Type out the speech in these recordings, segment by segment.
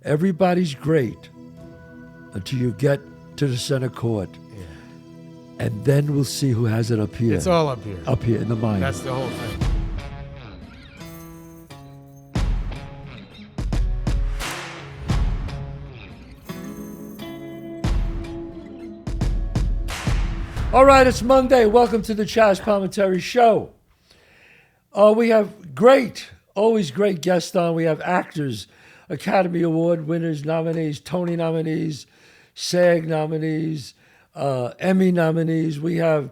everybody's great until you get to the center court. Yeah. And then we'll see who has it up here. It's all up here. Up here in the mind. That's the whole thing. All right, it's Monday. Welcome to the Chazz Palminteri Show. We have always great guests on. We have actors, Academy Award winners, nominees, Tony nominees, SAG nominees, Emmy nominees. We have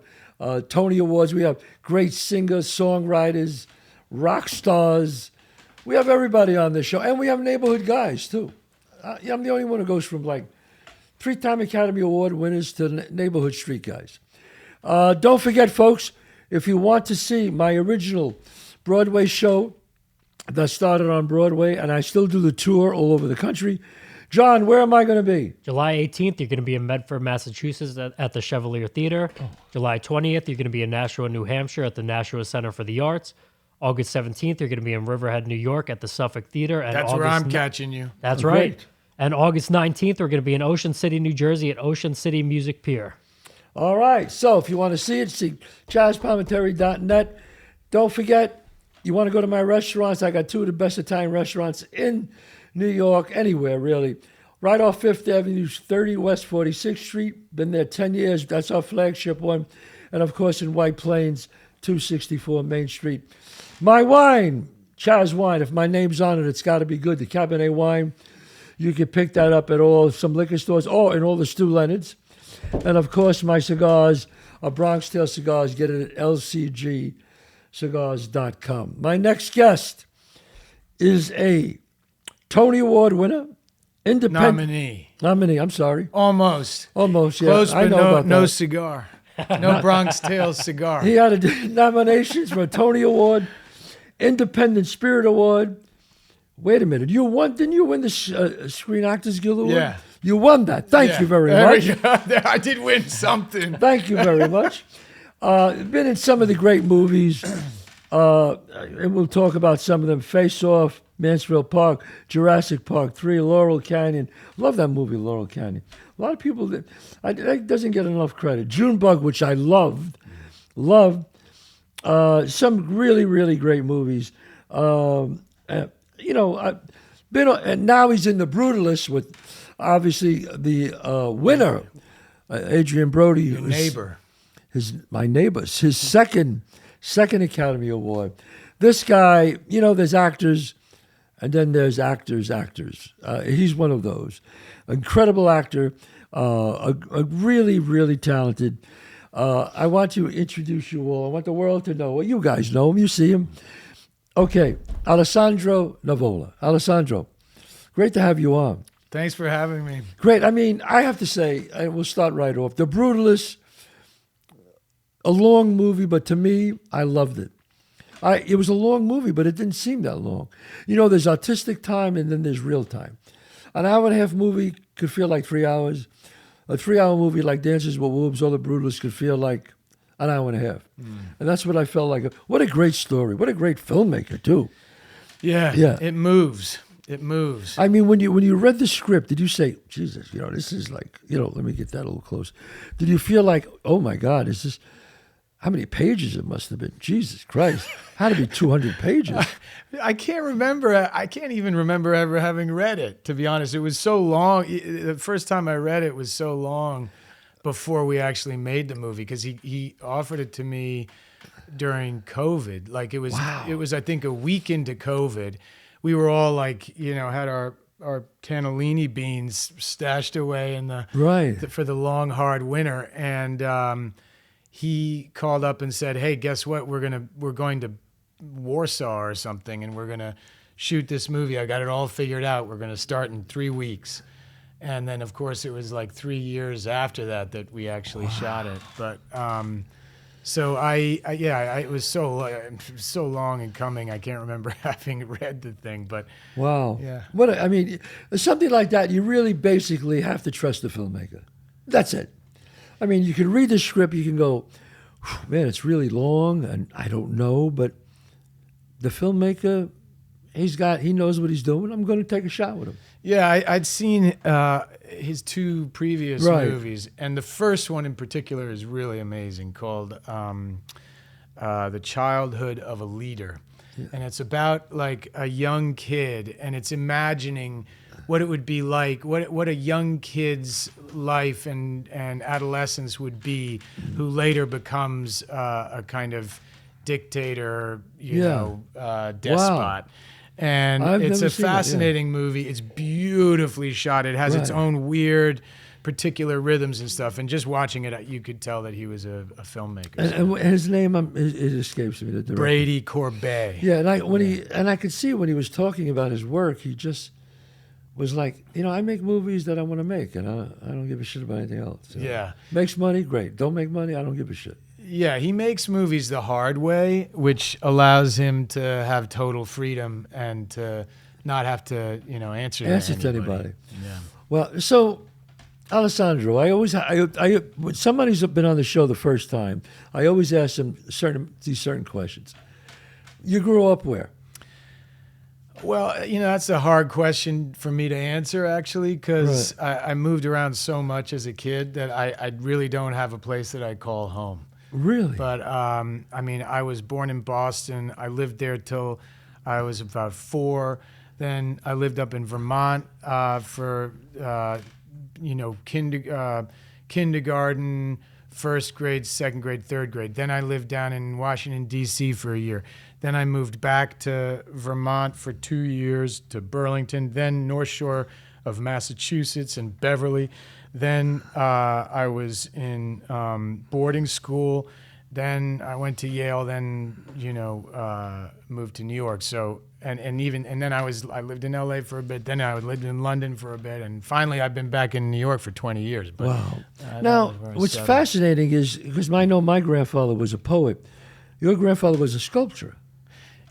Tony Awards. We have great singers, songwriters, rock stars. We have everybody on this show. And we have neighborhood guys, too. I'm the only one who goes from like 3-time Academy Award winners to neighborhood street guys. Don't forget, folks, if you want to see my original Broadway show that started on Broadway, and I still do the tour all over the country. John, where am I going to be? July 18th, you're going to be in Medford, Massachusetts at the Chevalier Theater. Oh. July 20th, you're going to be in Nashua, New Hampshire at the Nashua Center for the Arts. August 17th, you're going to be in Riverhead, New York at the Suffolk Theater. And That's where I'm catching you. That's right. Great. And August 19th, we're going to be in Ocean City, New Jersey at Ocean City Music Pier. All right. So if you want to see it, see ChazzPalminteri.net. Don't forget, you want to go to my restaurants. I got 2 of the best Italian restaurants in New York, anywhere really. Right off 5th Avenue, 30 West 46th Street. Been there 10 years. That's our flagship one. And of course in White Plains, 264 Main Street. My wine, Chazz Wine. If my name's on it, it's got to be good. The Cabernet wine. You can pick that up at some liquor stores, or in all the Stu Leonards. And, of course, my cigars are Bronx Tale Cigars. Get it at lcgcigars.com. My next guest is a Tony Award winner, independent... Nominee, I'm sorry. Almost, yeah. Close, but about no that. Cigar. No Bronx Tale cigar. He had nominations for a Tony Award, Independent Spirit Award. Wait a minute. Didn't you win the Screen Actors Guild Award? Yeah. You won that. Thank you very much. I did win something. Thank you very much. Been in some of the great movies, and we'll talk about some of them. Face Off, Mansfield Park, Jurassic Park 3, Laurel Canyon. Love that movie, Laurel Canyon. A lot of people, that doesn't get enough credit. Junebug, which I loved. Some really, really great movies. I've been, and now he's in The Brutalist with, obviously, the winner, Adrien Brody. Your neighbor. My neighbors. His second Academy Award. This guy, there's actors, and then there's actors. He's one of those. Incredible actor, a really, really talented. I want to introduce you all. I want the world to know. Well, you guys know him. You see him. Okay, Alessandro Nivola. Alessandro, great to have you on. Thanks for having me. Great. I mean, I have to say, and we'll start right off. The Brutalist, a long movie, but to me, I loved it. It was a long movie, but it didn't seem that long. There's artistic time and then there's real time. An hour-and-a-half movie could feel like 3 hours. A 3-hour movie like Dances with Wolves or The Brutalist could feel like an hour and a half. And that's what I felt like. What a great story. What a great filmmaker, too. Yeah. It moves. I mean, when you read the script, did you say, Jesus, this is like, let me get that a little close. Did you feel like, oh my God, is this, how many pages it must have been? Jesus Christ. Had to be 200 pages. I can't remember. I can't even remember ever having read it, to be honest. It was so long. The first time I read it was so long before we actually made the movie, because he offered it to me during COVID. Like it was, I think, a week into COVID. We were all like, had our cannellini beans stashed away in for the long, hard winter. And he called up and said, "Hey, guess what? We're going to Warsaw or something, and we're gonna shoot this movie. I got it all figured out. We're gonna start in 3 weeks." And then, of course, it was like 3 years after that we actually shot it. But so it was so long in coming. I can't remember having read the thing, but wow, yeah. I mean, something like that, you really basically have to trust the filmmaker. That's it. I mean, you can read the script, you can go, man, it's really long, and I don't know, but the filmmaker, he knows what he's doing. I'm going to take a shot with him. Yeah, I'd seen his two previous Right. movies, and the first one in particular is really amazing, called The Childhood of a Leader. And it's about like a young kid, and it's imagining what it would be like, what a young kid's life and adolescence would be, who later becomes a kind of dictator, you know, despot. And I've it's never a seen that, yeah. fascinating movie. It's beautifully shot. It has its Right. own weird, particular rhythms and stuff. And just watching it, you could tell that he was a filmmaker. And his name, it escapes me. The director. Brady Corbet. Yeah, and I could see when he was talking about his work, he just was like, I make movies that I want to make, and I don't give a shit about anything else. Yeah. Makes money, great. Don't make money, I don't give a shit. Yeah, he makes movies the hard way, which allows him to have total freedom and to not have to, answer To anybody. Yeah. Well, so Alessandro, when somebody's been on the show the first time, I always ask them these certain questions. You grew up where? Well, that's a hard question for me to answer, actually, because I moved around so much as a kid that I really don't have a place that I call home. Really? But, I was born in Boston. I lived there till I was about 4. Then I lived up in Vermont for, kindergarten, first grade, second grade, third grade. Then I lived down in Washington, D.C. for a year. Then I moved back to Vermont for 2 years, to Burlington, then North Shore of Massachusetts and Beverly. Then I was in boarding school. Then I went to Yale. Then moved to New York. So and then I lived in LA for a bit. Then I lived in London for a bit, and finally I've been back in New York for 20 years. But, wow. that Now, was where I what's started. fascinating is, because I know my grandfather was a poet, your grandfather was a sculptor.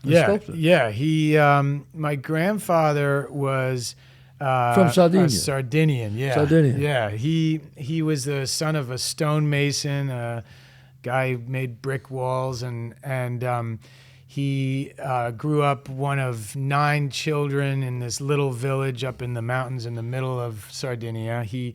Yeah. He, my grandfather was From Sardinia. a Sardinian. Yeah, Sardinia. Yeah, he was the son of a stonemason, a guy who made brick walls, and he grew up one of 9 children in this little village up in the mountains in the middle of Sardinia. He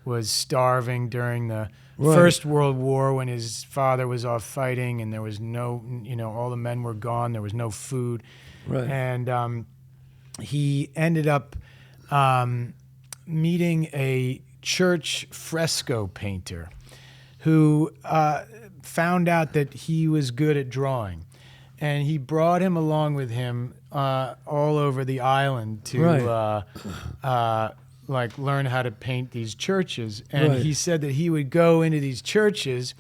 was starving during the First World War, when his father was off fighting, and there was no, all the men were gone. There was no food. Right. And he ended up meeting a church fresco painter who found out that he was good at drawing. And he brought him along with him all over the island to learn how to paint these churches. And he said that he would go into these churches,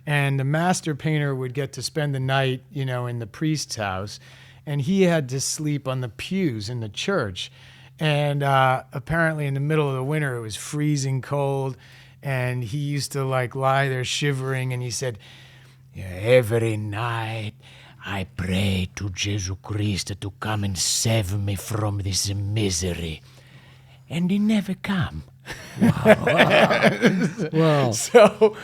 and the master painter would get to spend the night, in the priest's house, and he had to sleep on the pews in the church. And apparently in the middle of the winter, it was freezing cold, and he used to lie there shivering, and he said, "Every night I pray to Jesus Christ to come and save me from this misery. And he never come." Wow. So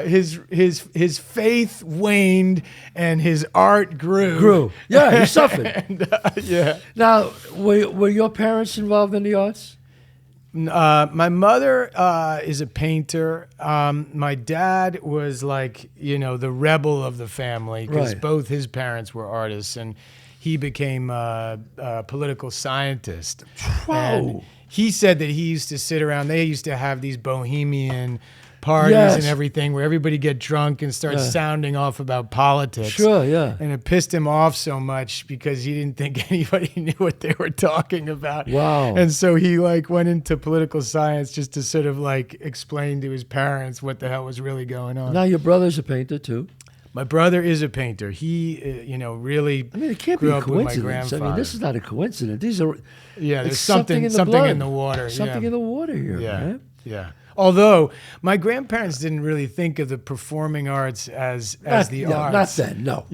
his faith waned and his art grew. Yeah, he suffered. And, yeah. Now, were your parents involved in the arts? My mother is a painter. My dad was the rebel of the family, because both his parents were artists, and he became a political scientist. Whoa. And he said that he used to sit around. They used to have these bohemian parties and everything, where everybody get drunk and start sounding off about politics. Sure, yeah. And it pissed him off so much because he didn't think anybody knew what they were talking about. Wow. And so he went into political science just to sort of explain to his parents what the hell was really going on. Now your brother's a painter too. My brother is a painter. He, really It can't be grew a up with my coincidence. grandfather. this is not a coincidence. These are there's it's something in the something blood. in the water. Something in the water here, Yeah, man. yeah. Although my grandparents didn't really think of the performing arts as the arts. Not then, no.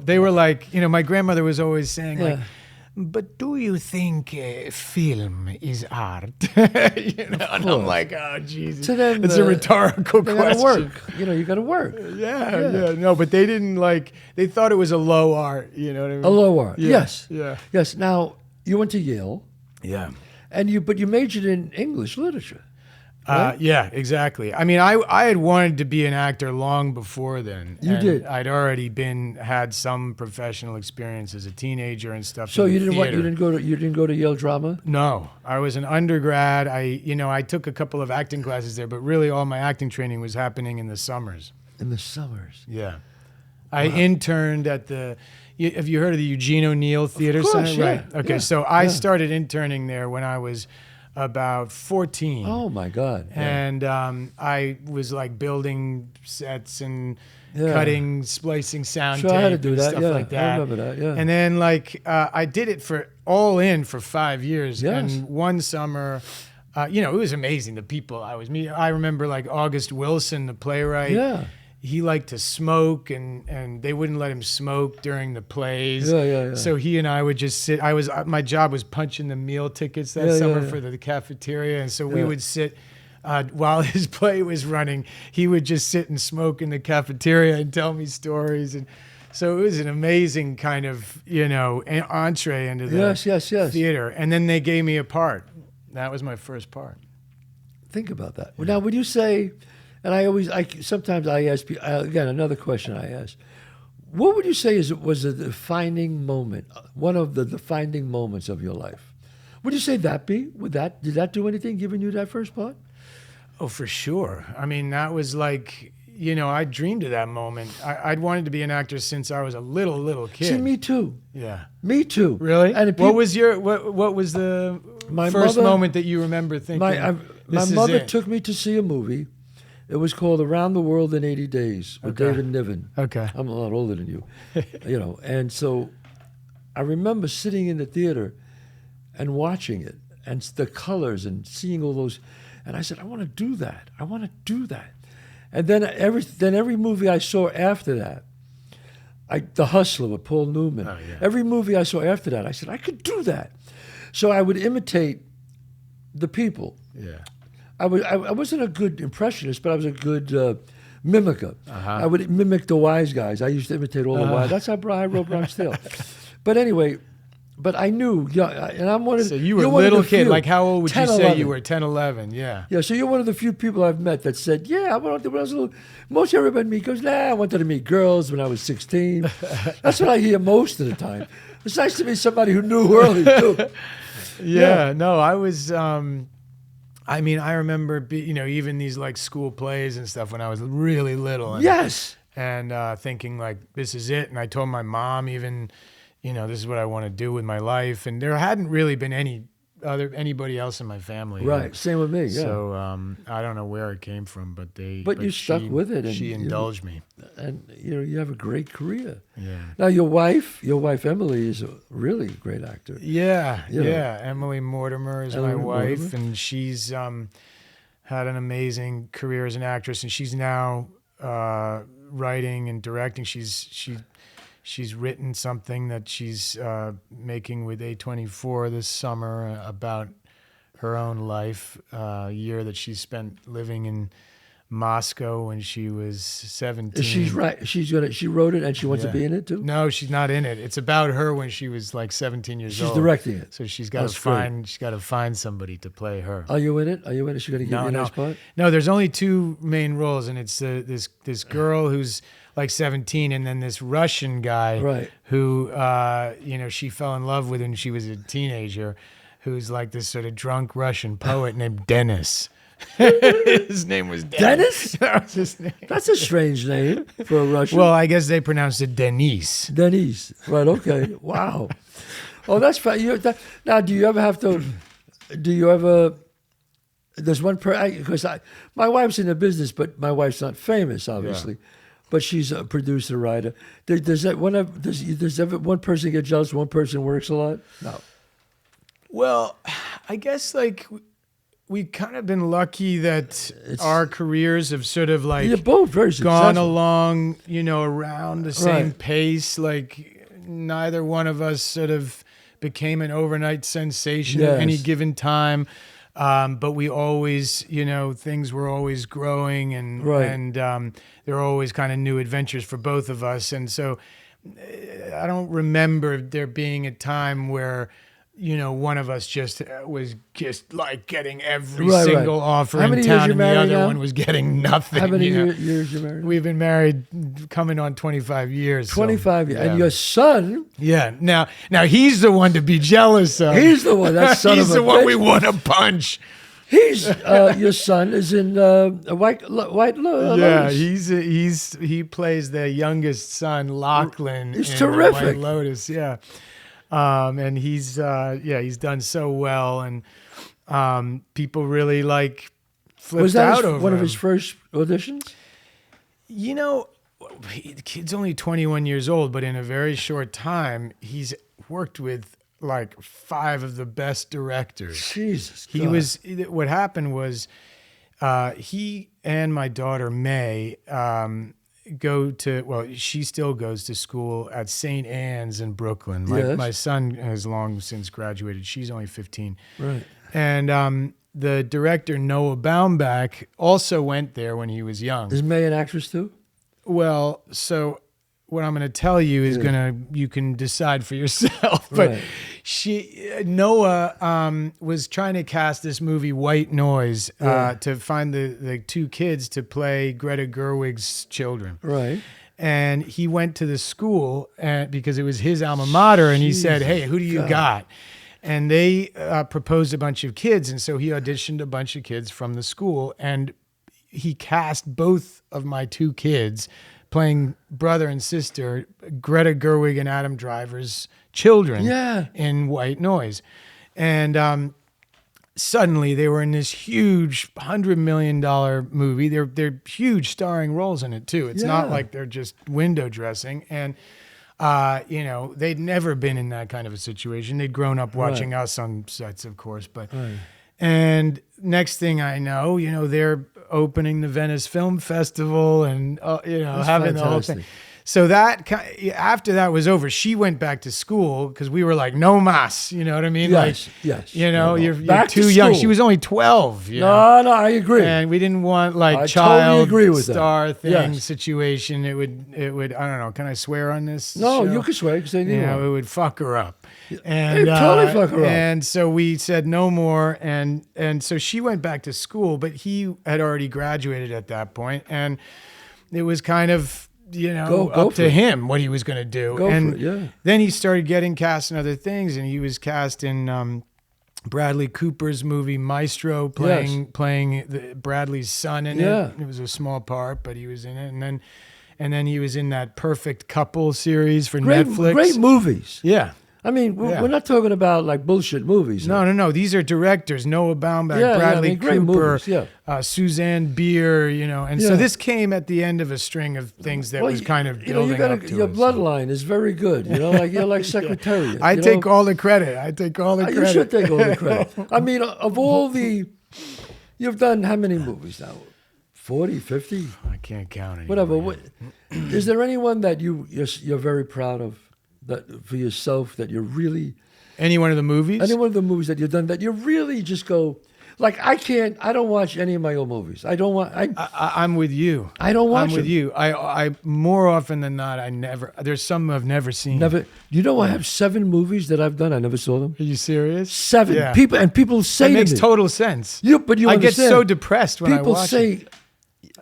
They were my grandmother was always saying Yeah. "But do you think film is art?" And I'm like, oh Jesus, To them, it's a rhetorical They question. gotta work. You gotta work. Yeah. No, but they didn't they thought it was a low art. You know what I mean? A low art. Yeah, Yes. yeah. Yes. Now, you went to Yale, Yeah. But you majored in English literature. Right? Yeah, exactly. I mean, I had wanted to be an actor long before then. You did. I'd already had some professional experience as a teenager and stuff. So in you the didn't theater. you didn't go to Yale Drama? No, I was an undergrad. I took a couple of acting classes there, but really all my acting training was happening in the summers. In the summers. Yeah. I interned at the. Have you heard of the Eugene O'Neill Theater course, Center? yeah, Right. Okay. yeah, So I started interning there when I was about 14. Oh my God! Yeah. And I was like building sets and Yeah. cutting, splicing sound Sure, I had to tape do and that. stuff Yeah, like that. I remember that. Yeah. And then I did it for 5 years. Yes. And one summer, it was amazing. The people I was meeting. I remember like August Wilson, the playwright. Yeah. He liked to smoke, and they wouldn't let him smoke during the plays. Yeah. So he and I would just sit. My job was punching the meal tickets that Yeah, summer yeah. for the cafeteria, and so we Yeah. would sit while his play was running. He would just sit and smoke in the cafeteria and tell me stories, and so it was an amazing kind of entree into the Yes. theater. And then they gave me a part. That was my first part. Think about that. Well, now, would you say? And sometimes I ask people, again, another question I ask. What would you say was a defining moment, one of the defining moments of your life? Would you say that be? Did that do anything giving you that first part? Oh, for sure. I mean, that was like, I dreamed of that moment. I'd wanted to be an actor since I was a little kid. See, me too. Yeah. Me too. Really? And what was the My first mother- moment that you remember thinking, My this is mother it? took me to see a movie. It was called Around the World in 80 Days with Okay. David Niven. Okay. I'm a lot older than you, And so I remember sitting in the theater and watching it and the colors and seeing all those. And I said, I want to do that. I want to do that. And then every movie I saw after that, The Hustler with Paul Newman. Oh, yeah. Every movie I saw after that, I said, I could do that. So I would imitate the people. Yeah. I wasn't a good impressionist, but I was a good mimicker. Uh-huh. I would mimic the wise guys. I used to imitate all the wise. That's how I wrote Bronx Tale. But anyway, I knew, and I'm one of the. So you were a you're one of little the kid. few. Like, how old would 10, you say 11. you were? 10, 11, yeah. Yeah, so you're one of the few people I've met that said, yeah, when I was a little. Most everybody meet goes, I wanted to meet girls when I was 16. That's what I hear most of the time. It's nice to meet somebody who knew early, too. Yeah, no, I was. I remember, even these like school plays and stuff when I was really little. And, Yes. And thinking like, this is it. And I told my mom even, this is what I want to do with my life. And there hadn't really been anybody else in my family. Right. Same with me. Yeah. So I don't know where it came from, but you stuck with it, and she indulged me. And you have a great career. Yeah. Now your wife Emily is a really great actor. Yeah, You know. yeah. Emily Mortimer is Emily my wife, Mortimer. and she's had an amazing career as an actress, and she's now writing and directing. She's written something that she's making with A24 this summer about her own life, a year that she spent living in Moscow when she was 17. She's right. She wrote it and she wants to Yeah. be in it too. No, she's not in it. It's about her when she was like 17 years She's old. directing it. So she's got That's to find somebody to play her. Are you in it? Are you in it? She going to give you a nice part? No, there's only two main roles, and it's this girl who's like 17, and then this Russian guy Right. who she fell in love with when she was a teenager, who's like this sort of drunk Russian poet named Dennis. His name was Dennis? That was his name. That's a strange name for a Russian. Well, I guess they pronounced it Denis. Denise. Right. Okay. Wow. Oh, that's fine. Now, do you ever have to? Do you ever? There's one because my wife's in the business, but my wife's not famous, obviously. Yeah. But she's a producer, writer. Does ever one person get jealous? One person works a lot? No. Well, I guess like we've kind of been lucky that our careers have sort of like You're both very successful. gone along, around the same Right. pace. Like neither one of us sort of became an overnight sensation at any Yes. given time. But we always, things were always growing and Right. there were always kind of new adventures for both of us. And so I don't remember there being a time where one of us just was just like getting every Right, single right. offer How in many years town, you and the married other now? one was getting nothing. How many you know? years you married? We've been married coming on 25 years. so, 25 years. yeah. And your son, Yeah. Now he's the one to be jealous of. he's the one. That son he's of a the one bitch. we want to punch. He's your son is in White Yeah, Lotus. he plays the youngest son, Lachlan. He's in terrific. White Lotus, yeah. And he's done so well, and people really like flipped Was that out over one of him. his first auditions? The kid's only 21 years old, but in a very short time, he's worked with like 5 of the best directors. Jesus, What happened was, he and my daughter May she still goes to school at St. Anne's in Brooklyn. Yes. My son has long since graduated. She's only 15. Right. And the director, Noah Baumbach, also went there when he was young. Is May an actress too? Well, so what I'm going to tell you is you can decide for yourself. But Right. Noah was trying to cast this movie White Noise to find the 2 kids to play Greta Gerwig's children. Right. And he went to the school because it was his alma mater, and he said, "Hey, who do you got?" And they proposed a bunch of kids, and so he auditioned a bunch of kids from the school, and he cast both of my 2 kids playing brother and sister, Greta Gerwig and Adam Driver's children in White Noise. And suddenly they were in this huge $100 million movie. They're huge starring roles in it too. It's not like they're just window dressing. And they'd never been in that kind of a situation. They'd grown up watching us on sets, of course, but and next thing I know, they're opening the Venice Film Festival and having the whole thing. So after that was over, she went back to school because we were like, no mas, you know what I mean? Yes. You're Back to too young. school. She was only 12. No, I agree. And we didn't want like I child totally agree with that. star thing Yes. situation. It would I don't know. Can I swear on this? No, show? you can swear because they need one. It would fuck her up. And totally fuck her up. And so we said no more. And so she went back to school, but he had already graduated at that point, and it was kind of Go up for to it. him what he was going to do. Go and for it, yeah. then he started getting cast in other things, and he was cast in Bradley Cooper's movie Maestro, playing Bradley's son in it. It was a small part, but he was in it. And then he was in that Perfect Couple series for Netflix. Great movies. Yeah. I mean, we're not talking about like bullshit movies. No. These are directors: Noah Baumbach, Bradley great Cooper, movies, Suzanne Bier. And so this came at the end of a string of things that was kind of building up to your it. bloodline is very good. Like you're like Secretariat. I take all the credit. You should take all the credit. I mean, of all you've done how many movies now? 40, 50? I can't count it. Whatever. Is there anyone that you're very proud of? That for yourself that you're really any one of the movies that you've done that you really just go like I don't watch any of my own movies. I'm with you. I don't watch I'm with them. you. I more often than not there's some I've never seen. Never. I have 7 movies that I've done. I never saw them. Are you serious? 7 Yeah. people say That to makes me, total sense. but you I get understand. so depressed when people I watch say, it.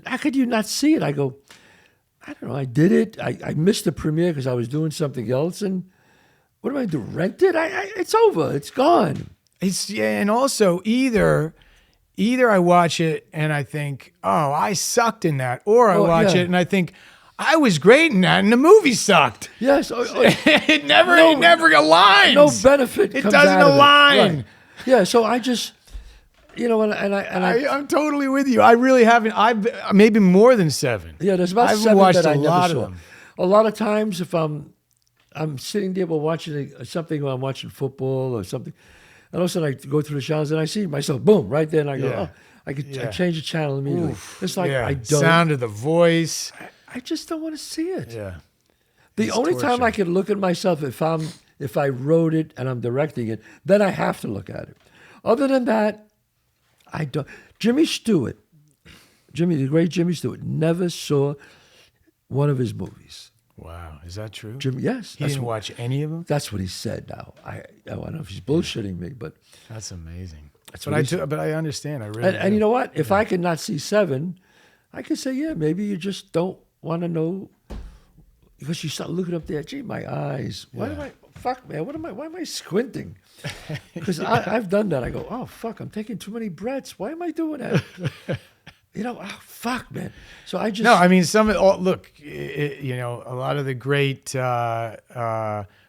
how could you not see it? I go, I don't know. I did it. I missed the premiere because I was doing something else. And what do I do? Rent it? It's over. It's gone. And also either I watch it and I think, oh, I sucked in that, or I watch it and I think I was great in that, and the movie sucked. Yes. it never aligns. No benefit. It comes doesn't out of it. align. Right. Yeah. So I just, I'm totally with you. I really haven't. I've maybe more than 7. Yeah, there's about I've 7 watched that I a never lot saw. of them. A lot of times, if I'm sitting there while watching something, or I'm watching football or something, and all of a sudden I go through the channels and I see myself, boom, right there, and I go, I change the channel immediately. It's like I don't. Sound of the voice. I just don't want to see it. Yeah. The only time I can look at myself if I wrote it and I'm directing it, then I have to look at it. Other than that, I don't. The great Jimmy Stewart, never saw one of his movies. Wow, is that true? Jim, yes. He didn't watch any of them? That's what he said now. I don't know if he's bullshitting me, but That's amazing. that's But what he said. but I understand. I really And do. you know what? If I could not see 7, I could say, yeah, maybe you just don't want to know, because you start looking up there. Gee, my eyes. Why am I? Fuck, man. Why am I squinting? Because I've done that. I go, oh fuck, I'm taking too many breaths. Why am I doing that? Oh fuck, man. So I just No, I mean, look, you know, a lot of the great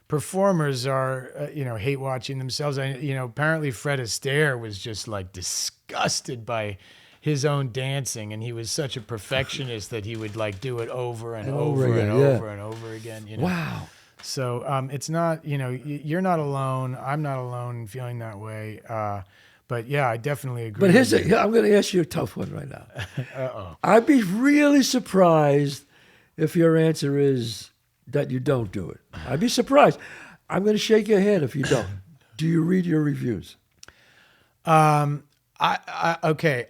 performers are, hate watching themselves. Apparently Fred Astaire was just like disgusted by his own dancing, and he was such a perfectionist that he would like do it over and over again, and yeah. over and over again. You know? wow. So it's not, you're not alone. I'm not alone in feeling that way. But yeah, I definitely agree. But with you. I'm going to ask you a tough one right now. Uh-oh. I'd be really surprised if your answer is that you don't do it. I'd be surprised. I'm going to shake your head if you don't. Do you read your reviews? Okay,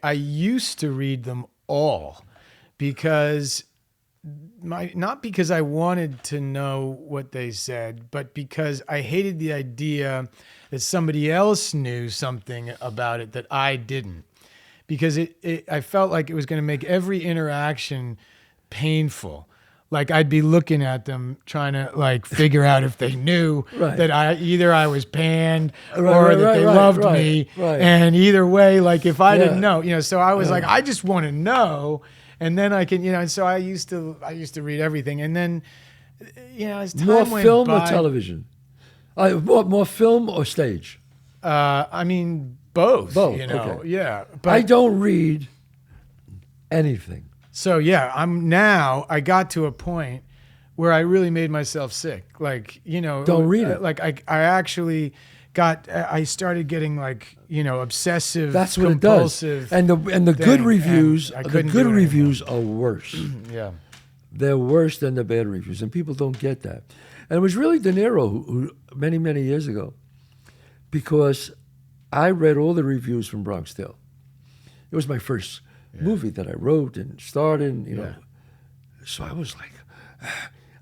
I used to read them all because not because I wanted to know what they said, but because I hated the idea that somebody else knew something about it that I didn't. Because I felt like it was going to make every interaction painful. Like I'd be looking at them trying to like figure out if they knew that I was panned or that they loved me. Right. And either way, like if I didn't know, so I was like, I just want to know. And then I can, and so I used to read everything. And then, as time More went film by, or television? More film or stage? I mean, both. Okay. Yeah. But I don't read anything. So yeah, I got to a point where I really made myself sick. Like, Don't read it. Like I actually I started getting like, obsessive, That's what compulsive. it does. And the good reviews, I the couldn't good do it reviews are worse. Yeah. They're worse than the bad reviews, and people don't get that. And it was really De Niro who many, many years ago, because I read all the reviews from Bronx Tale. It was my first movie that I wrote and starred in, So I was like,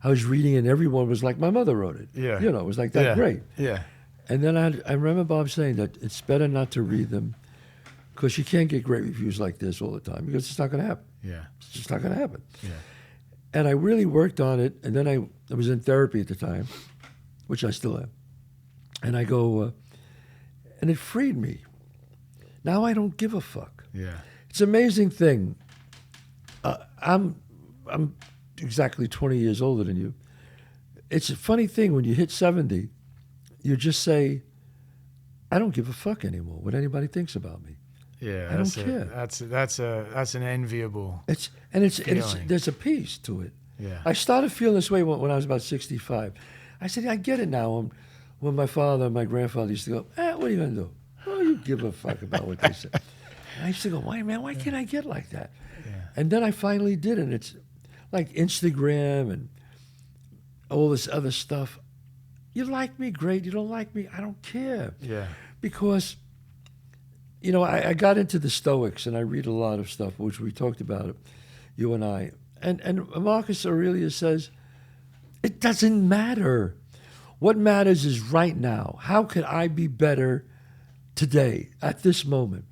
I was reading, and everyone was like, my mother wrote it. Yeah. It was like that great. Yeah. And then I remember Bob saying that it's better not to read them, because you can't get great reviews like this all the time, because it's not going to happen. Yeah. It's just not going to happen. Yeah. And I really worked on it, and then I was in therapy at the time, which I still am. And I go, and it freed me. Now I don't give a fuck. Yeah. It's an amazing thing. I'm exactly 20 years older than you. It's a funny thing when you hit 70, you just say, I don't give a fuck anymore what anybody thinks about me. Yeah, I don't care. That's an enviable. There's a peace to it. Yeah. I started feeling this way when I was about 65. I said, I get it now. When my father and my grandfather used to go, what are you going to do? Oh, you give a fuck about what they say. And I used to go, why can't I get like that? Yeah. And then I finally did, and it's like Instagram and all this other stuff. You like me, great. You don't like me, I don't care. Yeah. Because, I got into the Stoics, and I read a lot of stuff, which we talked about it, you and I. And Marcus Aurelius says, it doesn't matter. What matters is right now. How could I be better today, at this moment?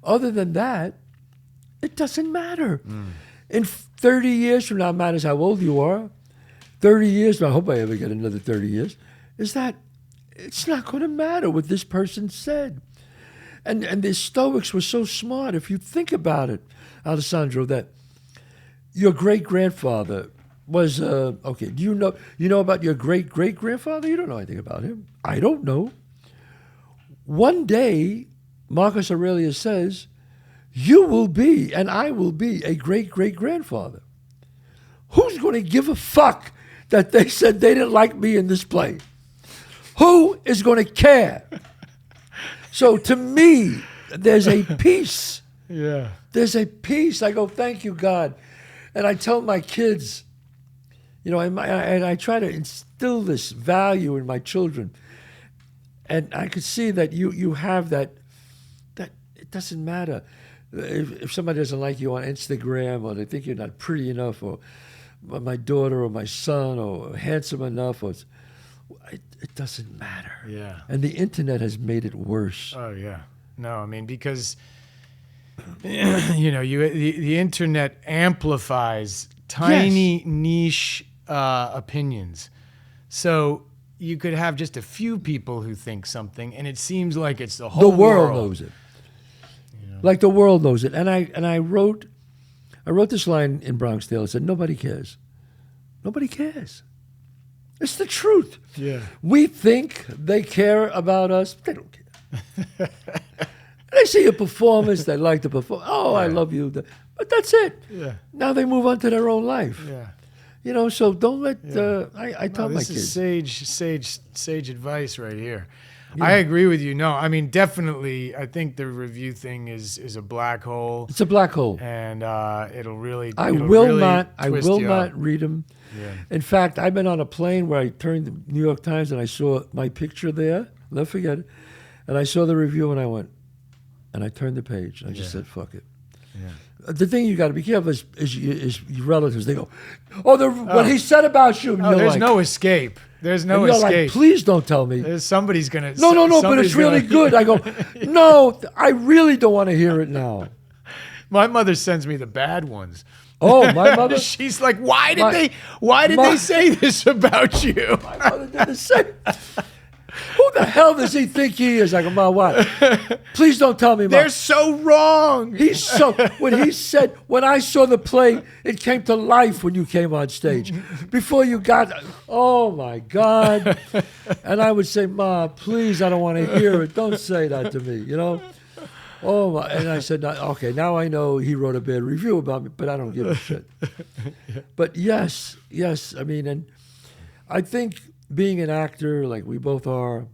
Other than that, it doesn't matter. In 30 years from now, it matters how old you are. 30 years, I hope I ever get another 30 years, is that it's not going to matter what this person said. And the Stoics were so smart. If you think about it, Alessandro, that your great-grandfather was, do you know about your great-great-grandfather? You don't know anything about him. I don't know. One day, Marcus Aurelius says, you will be, and I will be, a great-great-grandfather. Who's going to give a fuck that they said they didn't like me in this play? Who is going to care? So to me, there's a peace. Yeah. There's a peace. I go, thank you, God. And I tell my kids, and I try to instill this value in my children. And I could see that you have that it doesn't matter. If somebody doesn't like you on Instagram, or they think you're not pretty enough, or my daughter or my son or handsome enough, or it doesn't matter. Yeah. And the internet has made it worse. Oh yeah. No, I mean, because the internet amplifies tiny niche opinions. So you could have just a few people who think something, and it seems like it's the whole world knows it. Like the world knows it. And I wrote this line in Bronx Tale. I said, nobody cares. Nobody cares. It's the truth. Yeah. We think they care about us. They don't care. They see a performance. They like to perform. Oh, I love you. But that's it. Yeah. Now they move on to their own life. Yeah. So don't let. I tell my this kids. is sage advice right here. I agree with you. No, I mean, definitely. I think the review thing is a black hole. It's a black hole, and it'll really. I will not up. read them. Yeah. In fact, I've been on a plane where I turned the New York Times and I saw my picture there. Never forget it. And I saw the review and I went, and I turned the page. And I just said, "Fuck it." Yeah. The thing you got to be careful is your relatives. They go, what he said about you. And there's no escape. There's no and you're escape. like, please don't tell me. Somebody's gonna. No, but it's really good. I go, no, I really don't want to hear it now. My mother sends me the bad ones. Oh, my mother. She's like, why did they say this about you? My mother did the same. Who the hell does he think he is? I go, Mom, what? Please don't tell me, Mom. They're so wrong. When I saw the play, it came to life when you came on stage. Before you got, oh my God. And I would say, Mom, please, I don't want to hear it. Don't say that to me, Oh, my. And I said, okay, now I know he wrote a bad review about me, but I don't give a shit. But yes, I mean, and I think being an actor like we both are,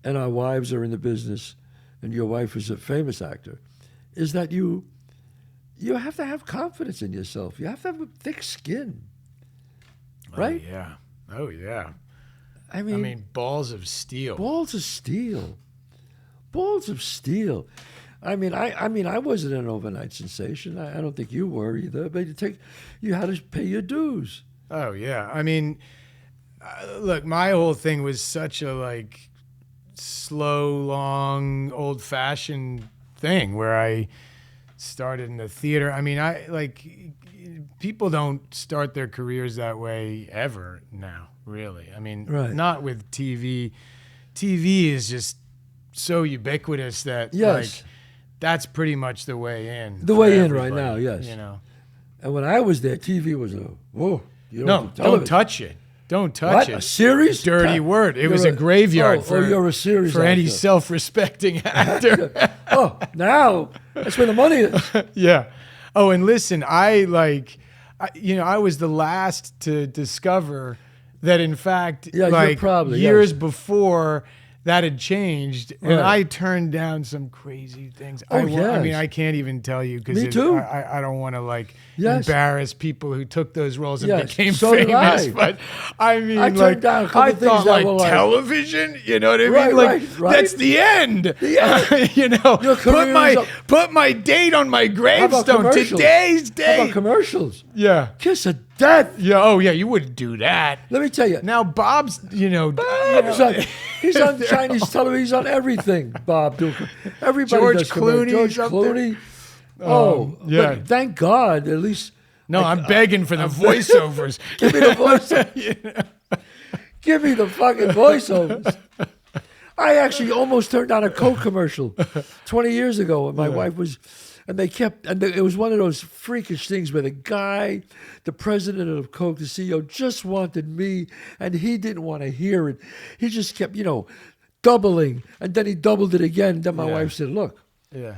and our wives are in the business, and your wife is a famous actor, is that you have to have confidence in yourself. You have to have a thick skin, right? Oh yeah. I mean, balls of steel. Balls of steel. Balls of steel. I mean, I wasn't an overnight sensation. I don't think you were either. But you had to pay your dues. Oh yeah. I mean, look, my whole thing was such a slow, long, old-fashioned thing where I started in the theater. I mean, people don't start their careers that way ever now, really. I mean, not with TV. TV is just so ubiquitous that that's pretty much the way in. The way in right now, yes. And when I was there, TV was whoa. Don't touch it. Don't touch it. A series? Dirty word. It was a graveyard you're a series for any self-respecting actor. Now that's where the money is. Yeah. Oh, and listen, I was the last to discover that, in fact, years before that had changed, and I turned down some crazy things. I mean, I can't even tell you because I don't want to embarrass people who took those roles and became famous. But I mean, I turned down a couple things thought that were television. You know what I mean? Right. That's the end. Put my date on my gravestone. Today's date. How about commercials? Yeah. Kiss of death. Yeah. Oh yeah. You wouldn't do that. Let me tell you. Now Bob's. He's on Chinese television. He's on everything. Bob. Everybody George does Clooney. George Clooney. Oh, yeah. But thank God, at least. No, I'm begging for the voiceovers. Give me the voiceovers. Give me the fucking voiceovers. I actually almost turned down a Coke commercial 20 years ago when my wife was, and it was one of those freakish things where the president of Coke, the CEO, just wanted me, and he didn't want to hear it. He just kept, doubling, and then he doubled it again. Then my wife said, look,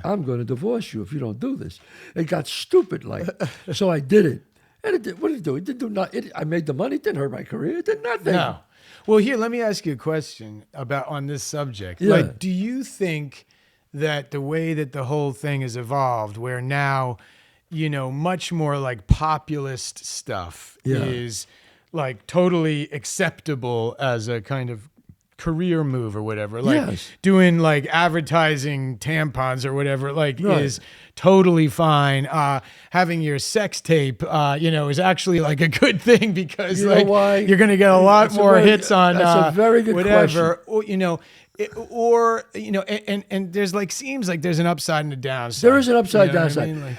I'm going to divorce you if you don't do this. It got stupid so I did it. And what did it do? It didn't do nothing. I made the money. It didn't hurt my career. It did nothing. No. Well, here, let me ask you a question on this subject. Yeah. Do you think that the way that the whole thing has evolved, where now, much more populist stuff is totally acceptable as a kind of career move or whatever. Like Yes. doing like advertising tampons or whatever, like Right. is totally fine. Having your sex tape, is actually like a good thing because You know like why? you're going to get a lot That's a more very- hits on that's a very good whatever. And there's like, seems like there's an upside and a downside. There is an upside You know what downside. I mean? Like,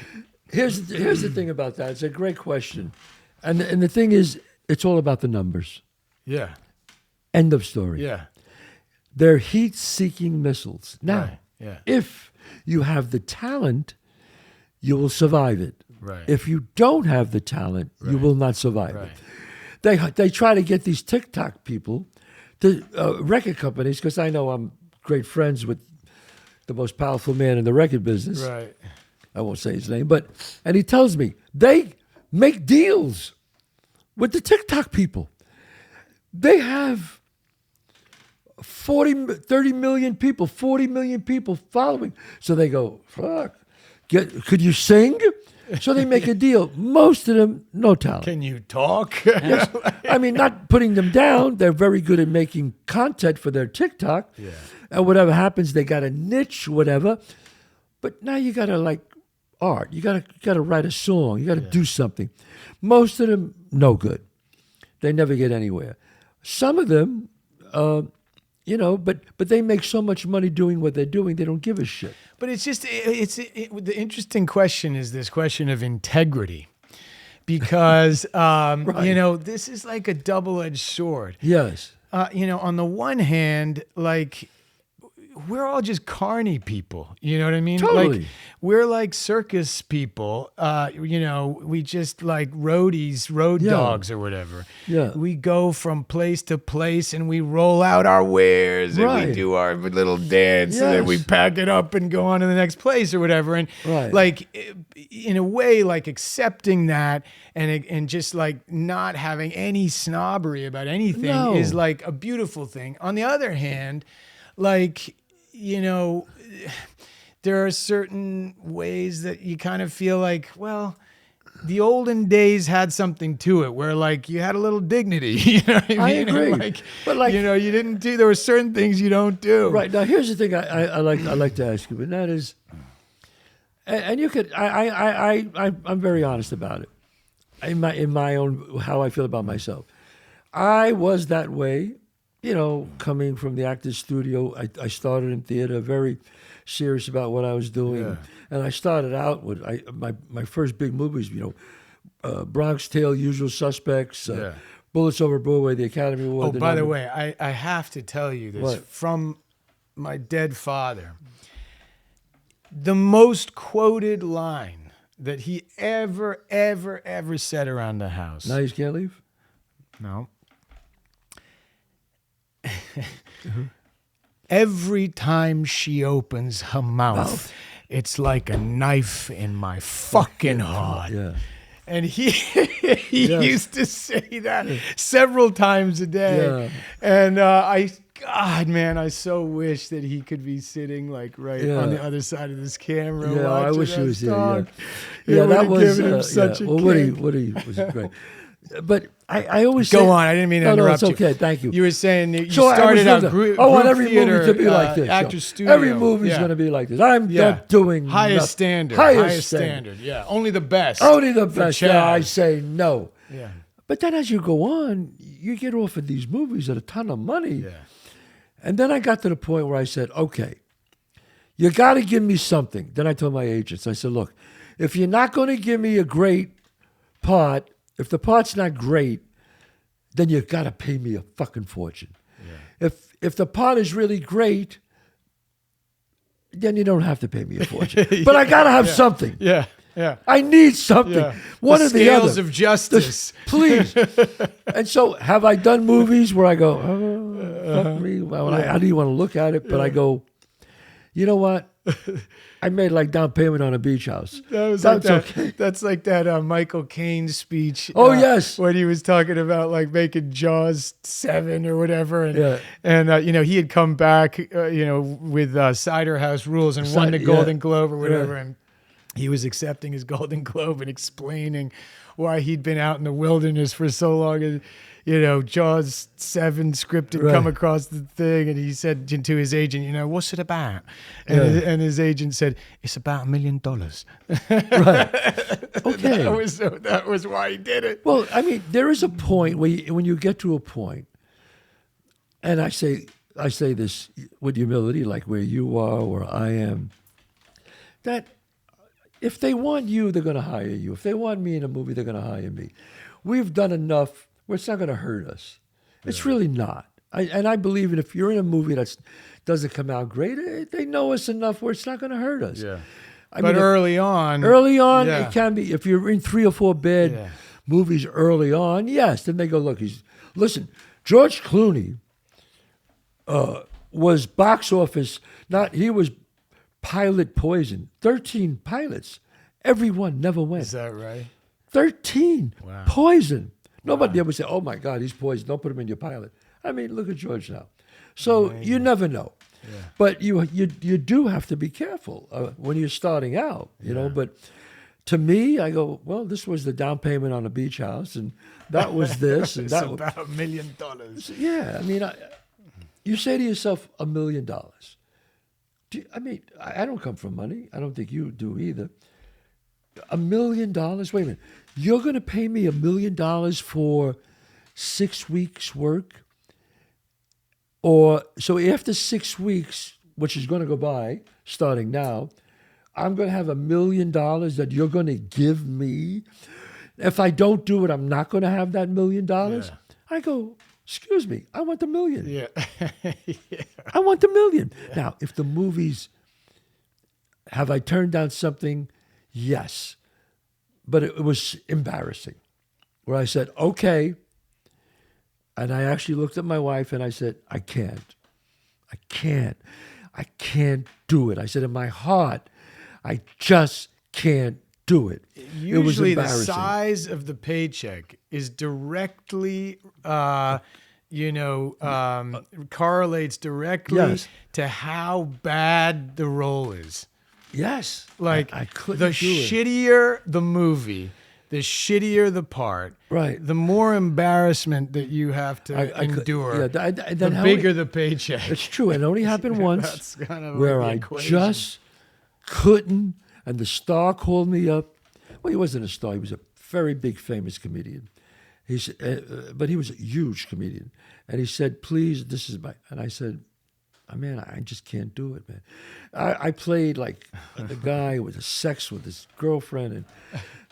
Here's the thing about that. It's a great question, and the thing is, it's all about the numbers. yeah. End of story. Yeah. They're heat-seeking missiles. Now, Right. Yeah. if you have the talent, you will survive it. Right. If you don't have the talent, you will not survive Right. it. They try to get these TikTok people, to record companies, because I know I'm great friends with the most powerful man in the record business. Right. I won't say his name, and he tells me they make deals with the TikTok people. They have 30 million people, 40 million people following. So they go, fuck, could you sing? So they make a deal. Most of them, no talent. Can you talk? I mean, not putting them down. They're very good at making content for their TikTok. Yeah. And whatever happens, they got a niche, whatever. But now you got to like art. You got to write a song. You got to do something. Most of them, no good. They never get anywhere. Some of them, but they make so much money doing what they're doing, they don't give a shit. But it's just, the interesting question is this question of integrity. Because, this is like a double-edged sword. Yes. On the one hand, like, we're all just carny people. You know what I mean? Totally. Like, we're like circus people. We just like roadies, road dogs or whatever. Yeah. We go from place to place and we roll out our wares and Right. we do our little dance and then we Yes. pack it up and go on to the next place or whatever. And Right. like, in a way, like accepting that and just like not having any snobbery about anything No. is like a beautiful thing. On the other hand, like, there are certain ways that you kind of feel like, well, the olden days had something to it where like you had a little dignity, you know what I mean? I agree. And, But, like- you didn't do, there were certain things you don't do. Right. Now, here's the thing I like to ask you, and that is, and you could, I'm very honest about it. In my own, how I feel about myself. I was that way, coming from the Actors Studio. I started in theater, very serious about what I was doing. Yeah. And I started out with my first big movies, Bronx Tale, Usual Suspects, Yeah. Bullets Over Broadway, the Academy Award. Oh, by the way, I have to tell you this What? from my dead father. The most quoted line that he ever said around the house. Now you can't leave? No. Every time she opens her mouth, it's like a knife in my fucking heart. Yeah. And he Yes. used to say that several times a day. Yeah. And God, man, I so wish that he could be sitting like right Yeah. on the other side of this camera. Yeah, I watching wish he us was here. talk. Yeah, It that would've was given him such a Well, kick. Woody was great. But I always Go say, on. I didn't mean to No, interrupt it's you. okay. Thank you. You were saying that you So I was started out thinking, group I want every theater, movie to be like this. Actors So Studio. every movie's Yeah. going to be like this. I'm Yeah. not doing Highest nothing. standard. Highest standard. Yeah. Only the best. Only the For best. Yeah, I Chazz. say no. Yeah. But then as you go on, you get offered these movies at a ton of money. Yeah. And then I got to the point where I said, okay, you got to give me something. Then I told my agents, I said, look, if you're not going to give me a great part, if the part's not great, then you got to pay me a fucking fortune. Yeah. If the part is really great, then you don't have to pay me a fortune. But I got to have something. Yeah. Yeah. I need something. Yeah. One the or the other. scales of justice. Please. And so have I done movies where I go, oh, fuck me? Well, I don't even want to look at it, but I go, you know what? I made like down payment on a beach house. That's okay. That's like that Michael Caine speech. Oh, yes. when he was talking about like making Jaws 7 or whatever, and Yeah. he had come back, with Cider House Rules and won the Yeah. Golden Globe or whatever, Yeah. and he was accepting his Golden Globe and explaining why he'd been out in the wilderness for so long. And, you know, Jaws 7 script had come across the thing, and he said to his agent, you know, what's it about? And his agent said, it's about $1 million. Right. Okay. That was why he did it. Well, I mean, there is a point where when you get to a point, and I say this with humility, like where you are, where I am, that if they want you, they're going to hire you. If they want me in a movie, they're going to hire me. We've done enough where it's not going to hurt us. It's really not. And I believe that if you're in a movie that doesn't come out great, they know us enough where it's not going to hurt us. Yeah. I But mean, early on, it can be. If you're in 3 or 4 bad movies early on, yes, then they go, look, listen, George Clooney was box office, he was pilot poison. 13 pilots. Everyone never went. Is that right? 13 poison. Nobody ever said, oh my God, he's poison. Don't put him in your pilot. I mean, look at George now. So you never know. Yeah. But you do have to be careful when you're starting out, you know. But to me, I go, well, this was the down payment on a beach house, and that was this. And that was about $1 million. Yeah, I mean, you say to yourself, $1 million. I don't come from money. I don't think you do either. $1 million? Wait a minute. You're going to pay me $1 million for 6 weeks' work? Or so after 6 weeks, which is going to go by, starting now, I'm going to have $1 million that you're going to give me. If I don't do it, I'm not going to have that $1 million. Yeah. I go, excuse me, I want $1 million. Yeah. I want $1 million. Yeah. Now, if the movies, have I turned down something? Yes. But it was embarrassing. Where I said, okay. And I actually looked at my wife and I said, I can't do it. I said, in my heart, I just can't do it. Usually it was embarrassing. The size of the paycheck is directly, correlates directly to how bad the role is. Yes. Like I couldn't the do shittier the movie, the shittier the part, right? The more embarrassment that you have to endure, the bigger the paycheck. It's true. It only happened once That's kind of where like I equation. just couldn't, and the star called me up. Well, he wasn't a star. He was a very big, famous comedian. He said, but he was a huge comedian. And he said, please, this is my, and I said, man, I just can't do it, man. I played like the guy who was sex with his girlfriend,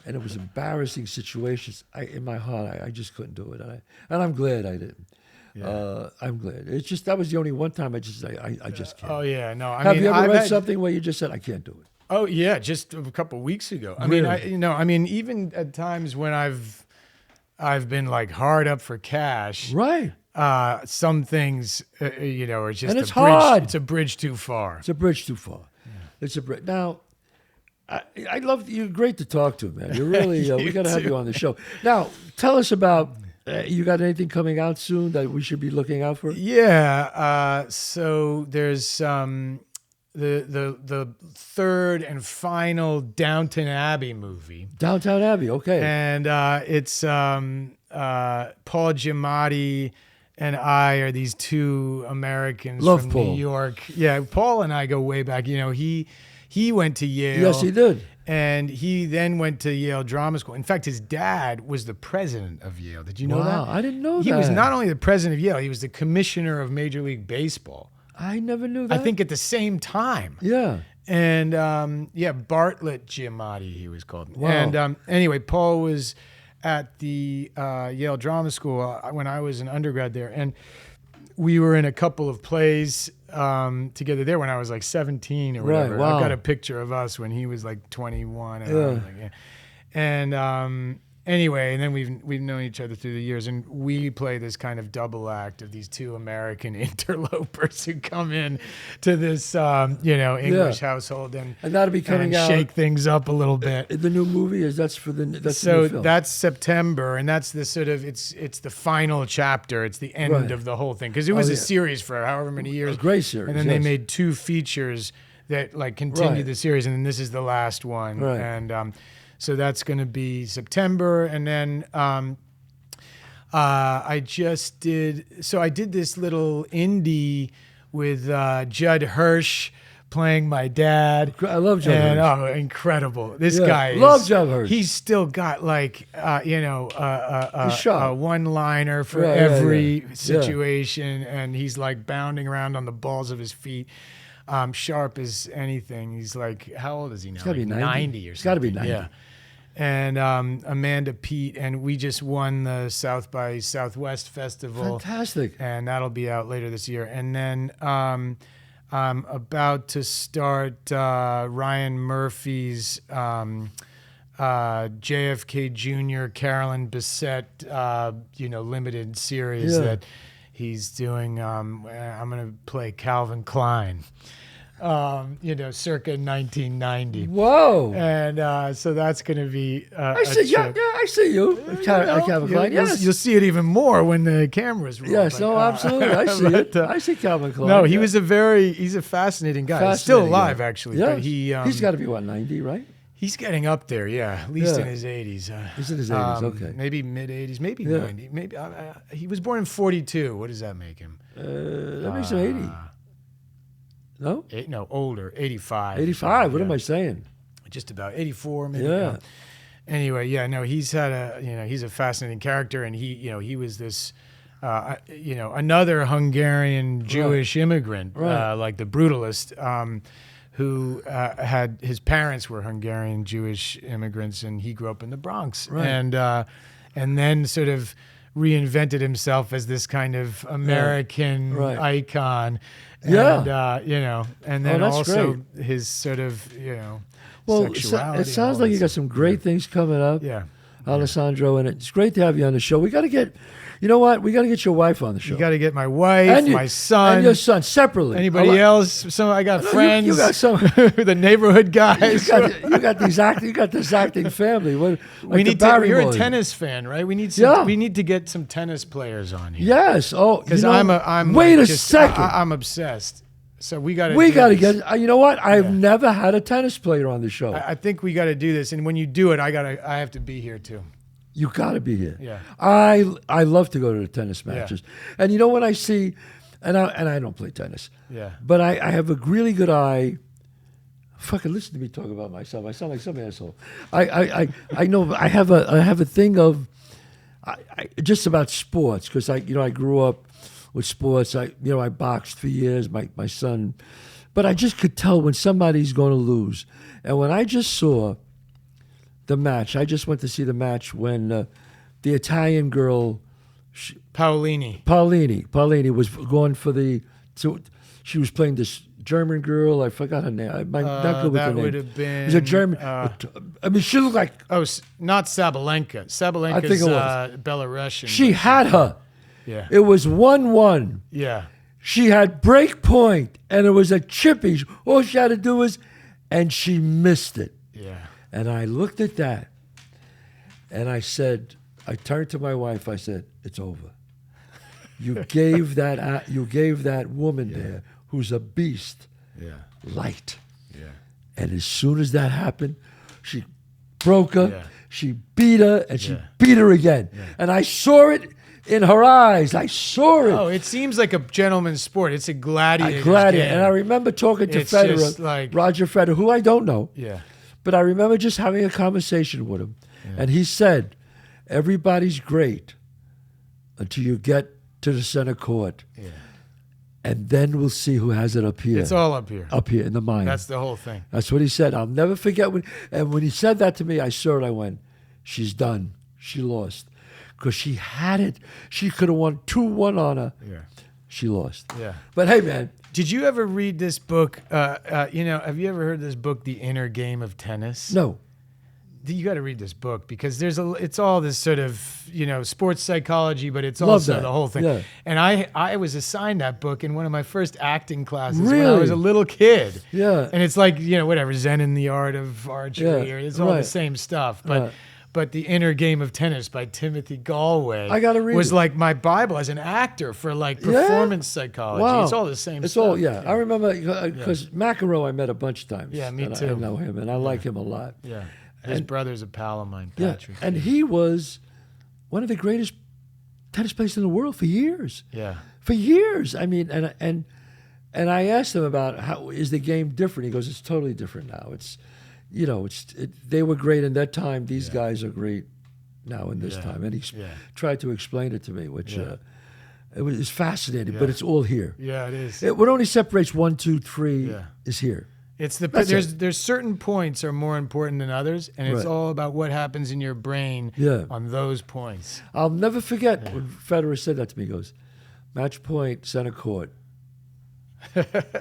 and it was embarrassing situations. In my heart, I just couldn't do it, and I'm glad I didn't. Yeah. I'm glad. It's just that was the only one time I just can't. Oh yeah, no. Have you ever read something where you just said I can't do it? Oh yeah, just a couple of weeks ago. Really? I mean, even at times when I've been like hard up for cash, right? Some things, are just and it's a bridge. Hard. It's a bridge too far. It's a bridge too far. Yeah. It's a bridge. Now, I love you. Great to talk to, man. You're really. We got to have you on the show. Now, tell us about. You got anything coming out soon that we should be looking out for? Yeah. So there's the third and final Downton Abbey movie. Downton Abbey. Okay. And it's Paul Giamatti and I are these two Americans from Paul. New York. Yeah, Paul and I go way back. He went to Yale. Yes, he did. And he then went to Yale Drama School. In fact, his dad was the president of Yale. Did you know that? Wow, I didn't know that. He was not only the president of Yale, he was the commissioner of Major League Baseball. I never knew that. I think at the same time. Yeah. And Bartlett Giamatti, he was called. Wow. And anyway, Paul was at the Yale Drama School when I was an undergrad there. And we were in a couple of plays together there when I was like 17 or whatever. Right, wow. I've got a picture of us when he was like 21. Anyway, and then we've known each other through the years, and we play this kind of double act of these two American interlopers who come in to this English household and that'll be coming out. Shake things up a little bit. The new movie that's the new film. That's September, and that's the sort of it's the final chapter. It's the end of the whole thing because it was a series for however many years. A great series. And then they made 2 features that like continue Right. the series, and then this is the last one. Right. And so that's going to be September, and then I did this little indie with Judd Hirsch playing my dad. I love Judd and, Hirsch. Oh, incredible! This Yeah, guy love is, Judd Hirsch. He's still got like He's sharp. a one-liner for Yeah, every yeah. situation, and he's like bounding around on the balls of his feet. Sharp as anything. He's like, how old is he now? gotta be Like 90. or He's gotta be something. 90. Yeah. And Amanda Pete, and we just won the South by Southwest Festival. Fantastic. And that'll be out later this year. And then I'm about to start Ryan Murphy's JFK Jr. Carolyn Bessette, limited series that he's doing. I'm going to play Calvin Klein. Circa 1990. Whoa. And so that's going to be I see you. Calvin Klein. Yes. You'll see it even more when the cameras roll. Yes, but, no, absolutely. I see it. but, I see Calvin Klein. No, yeah. he's a fascinating guy. He's still Fascinating alive, guy. actually. Yeah. But he's got to be, 90, right? he's getting up there, yeah. At least Yeah. in his 80s. He's in his 80s, okay. Maybe mid-80s, maybe Yeah. 90. Maybe he was born in 42. What does that make him? That makes him 80. No? No, older, 85. 85. What Yeah. am I saying? Just about 84, maybe. Yeah. Anyway, yeah, no, he's a fascinating character, and he was this, another Hungarian Jewish immigrant, Right. like the Brutalist, who had his parents were Hungarian Jewish immigrants, and he grew up in the Bronx, Right. and then sort of reinvented himself as this kind of American Right. icon. Yeah. And then that's also his sort of, Well, sexuality. it sounds like you got some great things coming up, Yeah. Alessandro, and it's great to have you on the show. We got to get, you know what? We got to get your wife on the show. You got to get my wife, And my son, and your son separately. anybody else. I got friends. You got some. the neighborhood guys. You got these acting. You got this acting family. What, we like need the to. You're a Barrymores. tennis fan, right? We need Yeah. We need to get some tennis players on here. Yes. Oh, because you know, I'm. Wait like a second. I'm obsessed. So we got to. We got to get. You know what? I've never had a tennis player on the show. I think we got to do this, and when you do it, I have to be here too. You got to be here. Yeah. I love to go to the tennis matches, and you know when I see, and I don't play tennis. Yeah. But I have a really good eye. Fucking listen to me talk about myself. I sound like some asshole. I know I have a thing of, just about sports because I grew up with sports. I boxed for years. My son, but I just could tell when somebody's going to lose, and when I just saw the match, I just went to see the match when the Italian girl. Paulini was going for she was playing this German girl. I forgot her name. I'm not good with her that name. would have been. It was a German. I mean, she looked like Not Sabalenka. Sabalenka's I think it was. Belarusian. she had her. Yeah. It was 1-1. Yeah. She had break point, and it was a chippy. All she had to do was, and she missed it. Yeah. And I looked at that, and I turned to my wife. I said, "It's over. You gave that woman there, who's a beast, light." Yeah. And as soon as that happened, she broke her, Yeah. she beat her, and she beat her again. And I saw it in her eyes. I saw it. Oh, it seems like a gentleman's sport. It's a gladiator. Gladiator. And I remember talking to It's just Federer, like- Roger Federer, who I don't know. Yeah. But I remember just having a conversation with him. And he said, everybody's great until you get to the center court. Yeah. And then we'll see who has it up here. It's all up here. Up here in the mind. That's the whole thing. That's what he said. I'll never forget when he said that to me, I saw it, I went, she's done. She lost. Because she had it. She could have won 2-1 on her. Yeah. She lost. Yeah. But hey, man. Did you ever read this book? Have you ever heard this book, The Inner Game of Tennis? No. You got to read this book because it's all this sort of, sports psychology, but it's Love also that. the whole thing. Yeah. And I was assigned that book in one of my first acting classes when I Really? was a little kid. Yeah. And it's like, whatever, Zen in the Art of Archery, Yeah, or it's all right. the same stuff. But Right. but The Inner Game of Tennis by Timothy Galway. I gotta read was it. like my Bible as an actor for like performance psychology. Wow. It's all the same It's stuff. all, yeah. I remember because McEnroe I met a bunch of times. Yeah, me and too. I know him, and I like him a lot. Yeah. His brother's a pal of mine, Yeah, Patrick. and he was one of the greatest tennis players in the world for years. Yeah. For years. I mean, and I asked him about how is the game different. He goes, it's totally different now. It's, you know, they were great in that time. These guys are great now in this time. And he tried to explain it to me, which it's fascinating. But it's all here. Yeah, it is. What only separates 1, 2, 3 is here. It's the That's there's certain points are more important than others, and it's Right. all about what happens in your brain on those points. I'll never forget when Federer said that to me. He goes, match point, center court.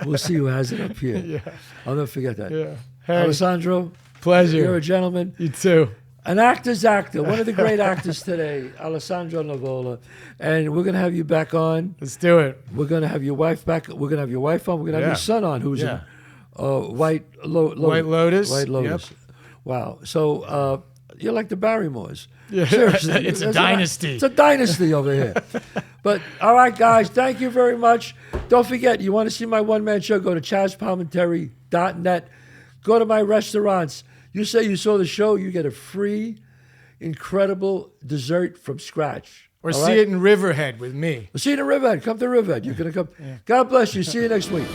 We'll see who has it up here. I'll never forget that. Yeah. Hey, Alessandro, pleasure. you're a gentleman. You too. An actor's actor. One of the great actors today, Alessandro Nivola. And we're going to have you back on. Let's do it. We're going to have your wife back. We're going to have your wife on. We're going to have your son on, who's in White Lotus. White Lotus. White Lotus. Yep. Wow. So you're like the Barrymores. Yeah. Seriously. It's a dynasty. It's a dynasty over here. But, all right, guys, thank you very much. Don't forget, you want to see my one-man show, go to chazzpalminteri.net. Go to my restaurants. You say you saw the show, you get a free, incredible dessert from scratch. Or all see right? it in Riverhead with me. See you in Riverhead. Come to Riverhead. You're going to come. God bless you. See you next week.